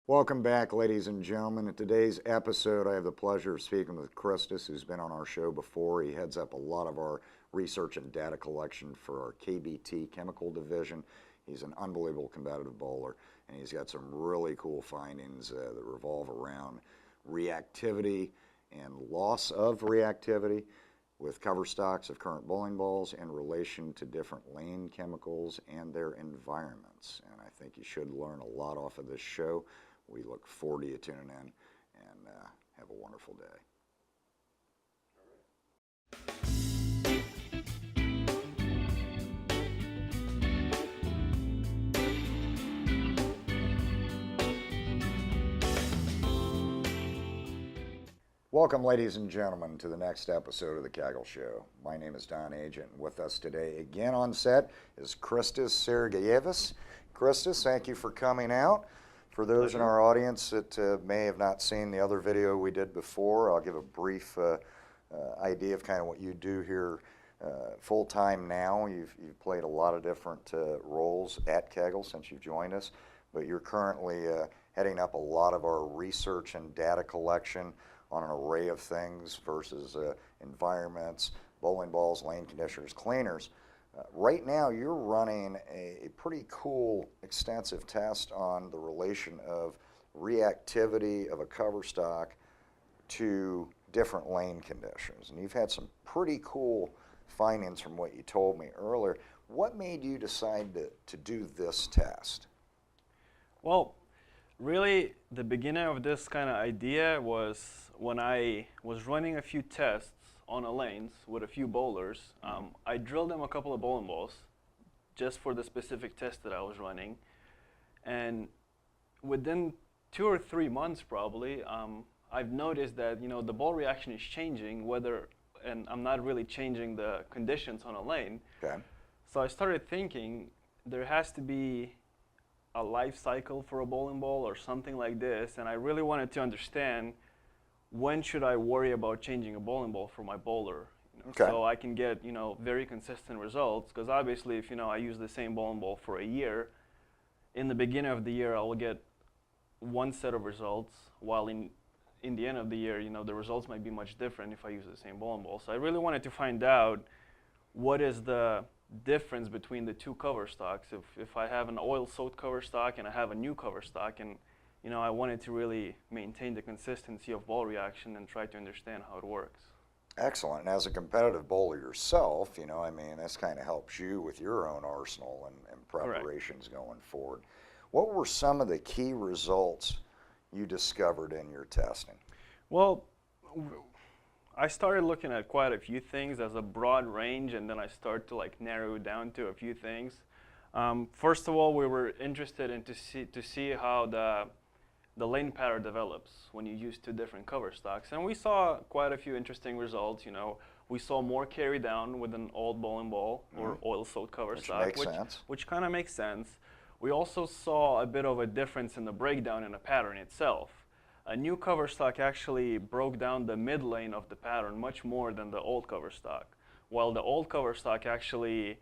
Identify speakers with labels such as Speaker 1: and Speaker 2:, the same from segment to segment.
Speaker 1: Welcome back, ladies and gentlemen. In today's episode, I have the pleasure of speaking with Kristijonas, who's been on our show before. He heads up a lot of our research and data collection for our KBT chemical division. He's an unbelievable competitive bowler, and he's got some really cool findings that revolve around reactivity and loss of reactivity with cover stocks of current bowling balls in relation to different lane chemicals and their environments. And I think you should learn a lot off of this show. We look forward to you tuning in, and have a wonderful day. Welcome, ladies and gentlemen, to the next episode of the Kegel Show. My name is Don Agent, and with us today again on set is Kristijonas Sergejevas. Kristijonas, thank you for coming out. For those in our audience that may have not seen the other video we did before, I'll give a brief idea of kind of what you do here full-time now. You've played a lot of different roles at Kegel since you've joined us, but you're currently heading up a lot of our research and data collection on an array of things versus environments, bowling balls, lane conditioners, cleaners. Right now, you're running a pretty cool, extensive test on the relation of reactivity of a cover stock to different lane conditions. And you've had some pretty cool findings from what you told me earlier. What made you decide to do this test?
Speaker 2: Well, really, the beginning of this kind of idea was when I was running a few tests on the lanes with a few bowlers. I drilled them a couple of bowling balls just for the specific test that I was running. And within 2 or 3 months probably, I've noticed that the ball reaction is changing, and I'm not really changing the conditions on a lane.
Speaker 1: Okay.
Speaker 2: So I started thinking there has to be a life cycle for a bowling ball or something like this, and I really wanted to understand when should I worry about changing a bowling ball for my bowler,
Speaker 1: Okay.
Speaker 2: so I can get very consistent results. Because obviously, if I use the same bowling ball for a year, in the beginning of the year I will get one set of results, while in the end of the year, the results might be much different if I use the same bowling ball. So I really wanted to find out what is the difference between the two cover stocks. If I have an oil-soaked cover stock and I have a new cover stock, and I wanted to really maintain the consistency of ball reaction and try to understand how it works.
Speaker 1: Excellent. And as a competitive bowler yourself, this kind of helps you with your own arsenal and preparations going forward. What were some of the key results you discovered in your testing?
Speaker 2: Well, I started looking at quite a few things as a broad range, and then I started to narrow it down to a few things. First of all, we were interested in to see how the lane pattern develops when you use two different cover stocks. And we saw quite a few interesting results. We saw more carry down with an old bowling ball or oil-soaked cover stock, which kind of makes sense. We also saw a bit of a difference in the breakdown in the pattern itself. A new cover stock actually broke down the mid lane of the pattern much more than the old cover stock, while the old cover stock actually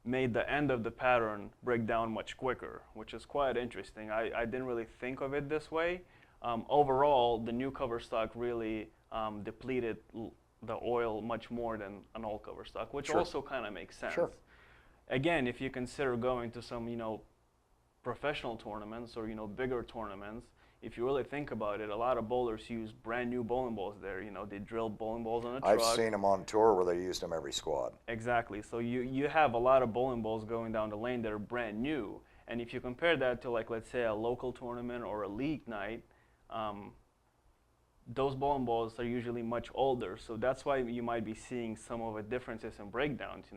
Speaker 2: made the end of the pattern break down much quicker, which is quite interesting. I didn't really think of it this way. Overall, the new cover stock really depleted the oil much more than an old cover stock, which also kind of makes sense.
Speaker 1: Sure.
Speaker 2: Again, if you consider going to some professional tournaments or bigger tournaments, if you really think about it, a lot of bowlers use brand new bowling balls there. They drill bowling balls on a truck.
Speaker 1: I've seen them on tour where they used them every squad.
Speaker 2: Exactly. So you have a lot of bowling balls going down the lane that are brand new. And if you compare that to let's say a local tournament or a league night, those bowling balls are usually much older. So that's why you might be seeing some of the differences in breakdowns.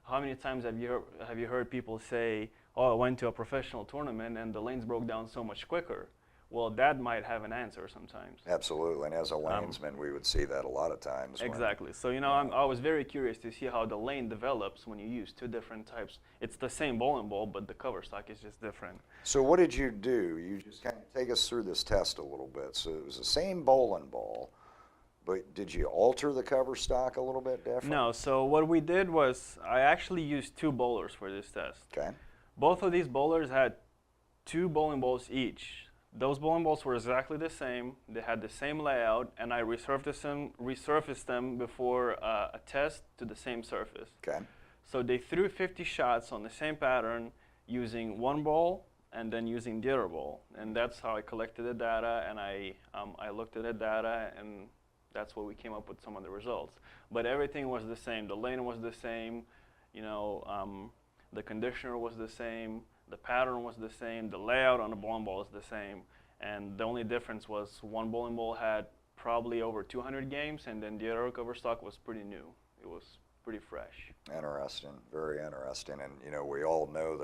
Speaker 2: How many times have you heard people say, "Oh, I went to a professional tournament and the lanes broke down so much quicker"? Well, that might have an answer sometimes.
Speaker 1: Absolutely, and as a lanesman, we would see that a lot of times.
Speaker 2: Exactly. So, I was very curious to see how the lane develops when you use two different types. It's the same bowling ball, but the cover stock is just different.
Speaker 1: So what did you do? You just kind of take us through this test a little bit. So it was the same bowling ball, but did you alter the cover stock a little bit different?
Speaker 2: No, so what we did was I actually used two bowlers for this test.
Speaker 1: Okay.
Speaker 2: Both of these bowlers had two bowling balls each Those bowling balls were exactly the same. They had the same layout, and I resurfaced them before a test to the same surface.
Speaker 1: Okay.
Speaker 2: So they threw 50 shots on the same pattern using one ball and then using the other ball. And that's how I collected the data, and I looked at the data, and that's what we came up with some of the results. But everything was the same. The lane was the same, you know, the conditioner was the same, the pattern was the same, the layout on the bowling ball is the same, and the only difference was one bowling ball had probably over 200 games, and then the other cover stock was pretty new. It was pretty fresh.
Speaker 1: Interesting, very interesting. And you know, we all know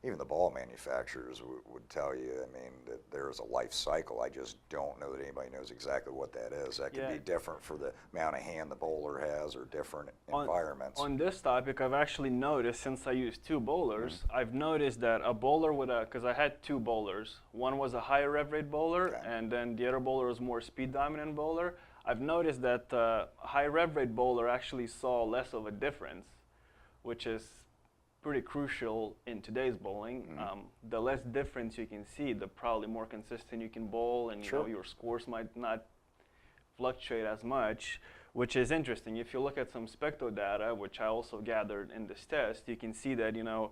Speaker 1: even the ball manufacturers would tell you, I mean, that there's a life cycle. I just don't know that anybody knows exactly what that is. That could be different for the amount of hand the bowler has or different environments.
Speaker 2: On this topic, I've actually noticed, since I use two bowlers, I've noticed that a bowler with because I had two bowlers. One was a higher rev rate bowler, and then the other bowler was more speed dominant bowler. I've noticed that high rev rate bowler actually saw less of a difference, which is pretty crucial in today's bowling. The less difference you can see, the probably more consistent you can bowl, and you know, your scores might not fluctuate as much, which is interesting. If you look at some spectro data, which I also gathered in this test, you can see that, you know,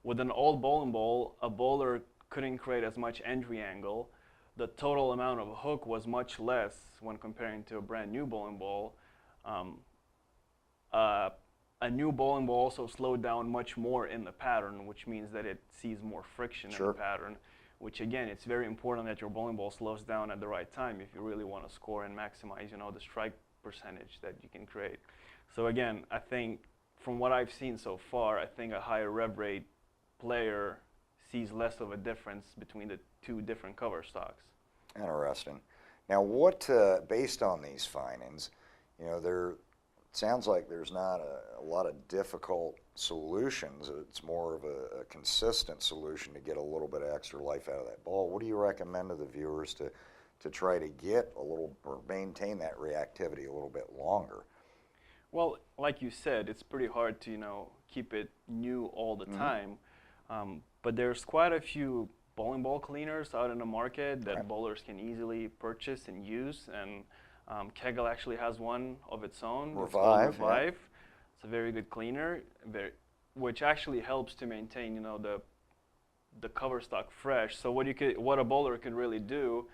Speaker 2: with an old bowling ball, a bowler couldn't create as much entry angle. The total amount of hook was much less when comparing to a brand new bowling ball. A new bowling ball also slowed down much more in the pattern, which means that it sees more friction in the pattern, which again, it's very important that your bowling ball slows down at the right time if you really want to score and maximize, you know, the strike percentage that you can create. So again, I think from what I've seen so far, I think a higher rev rate player sees less of a difference between the two different cover stocks.
Speaker 1: Interesting. Now, based on these findings, you know, sounds like there's not a lot of difficult solutions. It's more of a consistent solution to get a little bit of extra life out of that ball. What do you recommend to the viewers to try to get a little, or maintain that reactivity a little bit longer?
Speaker 2: Well, like you said, it's pretty hard to, you know, keep it new all the time. But there's quite a few bowling ball cleaners out in the market that bowlers can easily purchase and use, and Kegel actually has one of its own.
Speaker 1: Revive.
Speaker 2: It's a very good cleaner, which actually helps to maintain, you know, the cover stock fresh. So what a bowler could really do,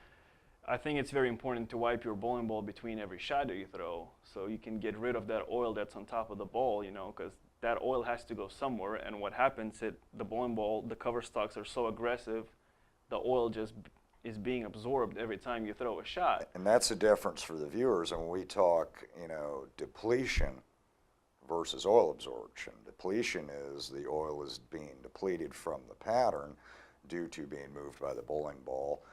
Speaker 2: I think it's very important to wipe your bowling ball between every shot that you throw, so you can get rid of that oil that's on top of the ball, you know, because that oil has to go somewhere, and what happens is the bowling ball, the cover stocks are so aggressive, the oil just is being absorbed every time you throw a shot.
Speaker 1: And that's the difference for the viewers. And when we talk, you know, depletion versus oil absorption. Depletion is the oil is being depleted from the pattern due to being moved by the bowling ball,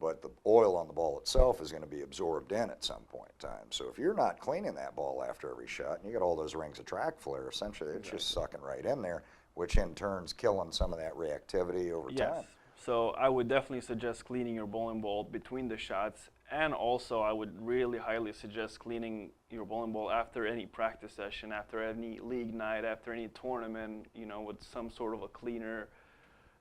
Speaker 1: but the oil on the ball itself is going to be absorbed in at some point in time. So if you're not cleaning that ball after every shot, and you get all those rings of track flare, essentially it's just sucking right in there, which in turn's killing some of that reactivity over time.
Speaker 2: So I would definitely suggest cleaning your bowling ball between the shots, and also I would really highly suggest cleaning your bowling ball after any practice session, after any league night, after any tournament, you know, with some sort of a cleaner.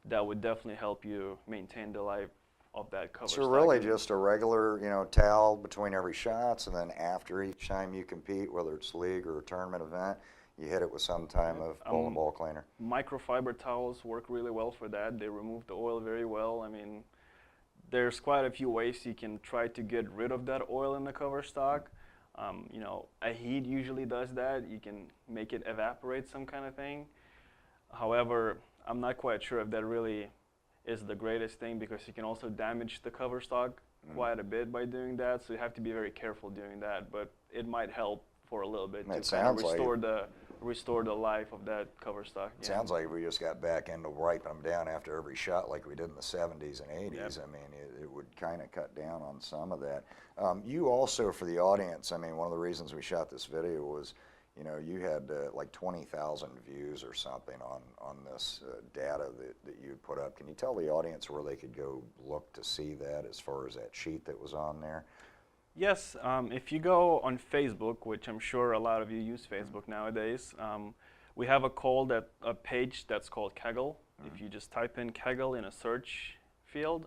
Speaker 2: That would definitely help you maintain the life of that cover.
Speaker 1: So really just a regular, you know, towel between every shots, and then after each time you compete, whether it's league or a tournament event, you hit it with some time of bowling ball cleaner.
Speaker 2: Microfiber towels work really well for that. They remove the oil very well. I mean, there's quite a few ways you can try to get rid of that oil in the cover stock. You know, a heat usually does that. You can make it evaporate, some kind of thing. However, I'm not quite sure if that really is the greatest thing, because you can also damage the cover stock quite a bit by doing that. So you have to be very careful doing that, but it might help for a little bit to kind of restore the life of that cover stock.
Speaker 1: It sounds like we just got back into wiping them down after every shot like we did in the 70s and 80s. I mean, it would kind of cut down on some of that. You also, for the audience, I mean, one of the reasons we shot this video was, you know, you had like 20,000 views or something on this data that you put up. Can you tell the audience where they could go look to see that as far as that sheet that was on there?
Speaker 2: Yes, if you go on Facebook, which I'm sure a lot of you use Facebook nowadays, we have a page that's called Kegel. If you just type in Kegel in a search field,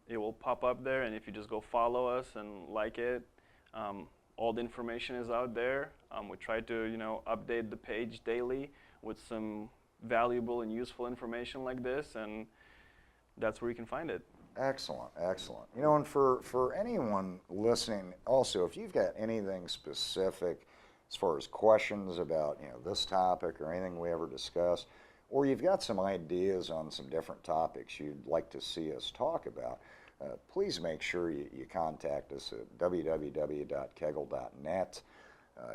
Speaker 2: it will pop up there, and if you just go follow us and like it, all the information is out there. We try to, update the page daily with some valuable and useful information like this, and that's where you can find it.
Speaker 1: Excellent, excellent. And for anyone listening, also, if you've got anything specific as far as questions about, this topic or anything we ever discuss, or you've got some ideas on some different topics you'd like to see us talk about, please make sure you contact us at www.kegel.net.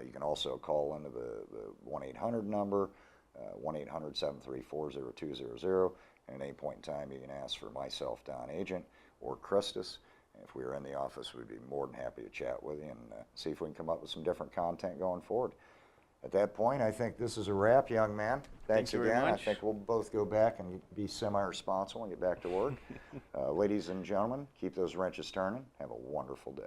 Speaker 1: You can also call into the 1-800 number, 1-800-734-0200. And at any point in time, you can ask for myself, Don Agent, or Kristis. If we were in the office, we'd be more than happy to chat with you and see if we can come up with some different content going forward. At that point, I think this is a wrap, young man. Thanks
Speaker 2: Thank you
Speaker 1: again.
Speaker 2: very much.
Speaker 1: I think we'll both go back and be semi-responsible and get back to work. Ladies and gentlemen, keep those wrenches turning. Have a wonderful day.